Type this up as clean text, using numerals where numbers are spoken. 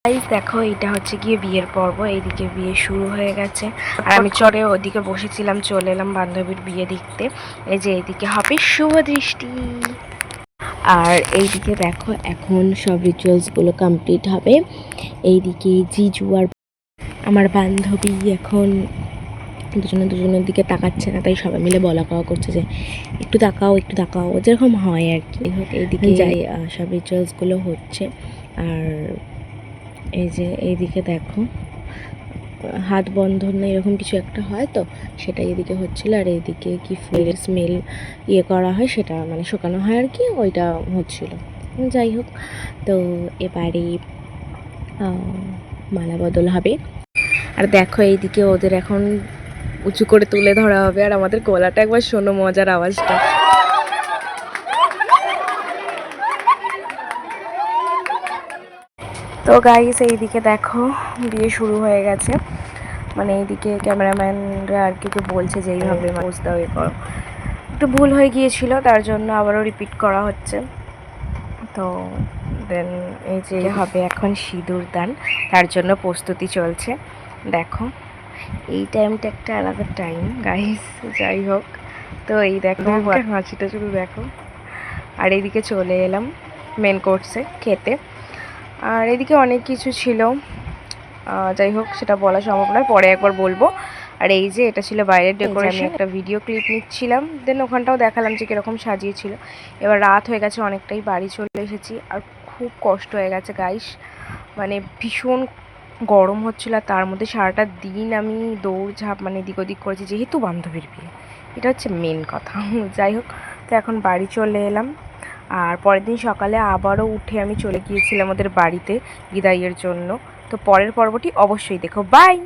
Guys দেখো এটা হচ্ছে গিয়ে বিয়ের পর্ব। এইদিকে বিয়ে শুরু হয়ে গেছে আর আমি চড়ে ওদিকে বসেছিলাম, চলে এলাম বান্ধবীর বিয়ে দেখতে। এই যে এইদিকে হবে শুভ দৃষ্টি আর এইদিকে দেখো এখন সব রিচুয়ালসগুলো কমপ্লিট হবে। এইদিকে জিজু আর আমার বান্ধবী এখন দুজনের দিকে তাকাচ্ছে না, তাই সবাই মিলে বলা কওয়া করছে যে একটু তাকাও একটু তাকাও, যেরকম হয় আর কি। হোক এইদিকে যাই সব রিচুয়ালসগুলো হচ্ছে। আর এই যে এইদিকে দেখো হাত বন্ধন না এরকম কিছু একটা হয়, তো সেটা এদিকে হচ্ছিল। আর এইদিকে কি ফুলের স্মেল করা হয় সেটা মানে শুকানো হয় আর কি, ওইটা হচ্ছিল। যাই হোক, তো এবারে মালা বদল হবে। আর দেখো এইদিকে ওদের এখন উঁচু করে তুলে ধরা হবে। আর আমাদের গলাটা একবার শোনো, মজার আওয়াজটা। তো গাইস এইদিকে দেখো বিয়ে শুরু হয়ে গেছে। মানে এইদিকে ক্যামেরাম্যানরা আর কি বলছে যে এইভাবে পোজ দাও, এ করো। একটু ভুল হয়ে গিয়েছিল, তার জন্য আবারও রিপিট করা হচ্ছে। তো দেন এই যে হবে এখন সিঁদুর দান, তার জন্য প্রস্তুতি চলছে। দেখো এই টাইমটা একটা আলাদা টাইম গাইস। যাই হোক, তো এই দেখো হাসিটা শুধু দেখো। আর এইদিকে চলে এলাম মেন কোর্সে খেতে। আর এদিকে অনেক কিছু ছিল, যাই হোক সেটা বলা সম্ভব নয়, পরে একবার বলবো। আর এই যে এটা ছিল বাইরের ডেকোরেশন, একটা ভিডিও ক্লিপ নিচ্ছিলাম, দেন ওখানটাও দেখালাম যে কীরকম সাজিয়েছিল। এবার রাত হয়ে গেছে অনেকটাই, বাড়ি চলে এসেছি। আর খুব কষ্ট হয়ে গেছে গাইস, মানে ভীষণ গরম হচ্ছিল। আর তার মধ্যে সারাটা দিন আমি দৌড়ঝাঁপ মানে এদিক ওদিক করেছি, যেহেতু বান্ধবীর বিয়ে, এটা হচ্ছে মেন কথা। যাই হোক, তো এখন বাড়ি চলে এলাম। আর পরের দিন সকালে আবারও উঠে আমি চলে গিয়েছিলাম ওদের বাড়িতে বিদায়ের জন্য। তো পরের পর্বটি অবশ্যই দেখো, বাই।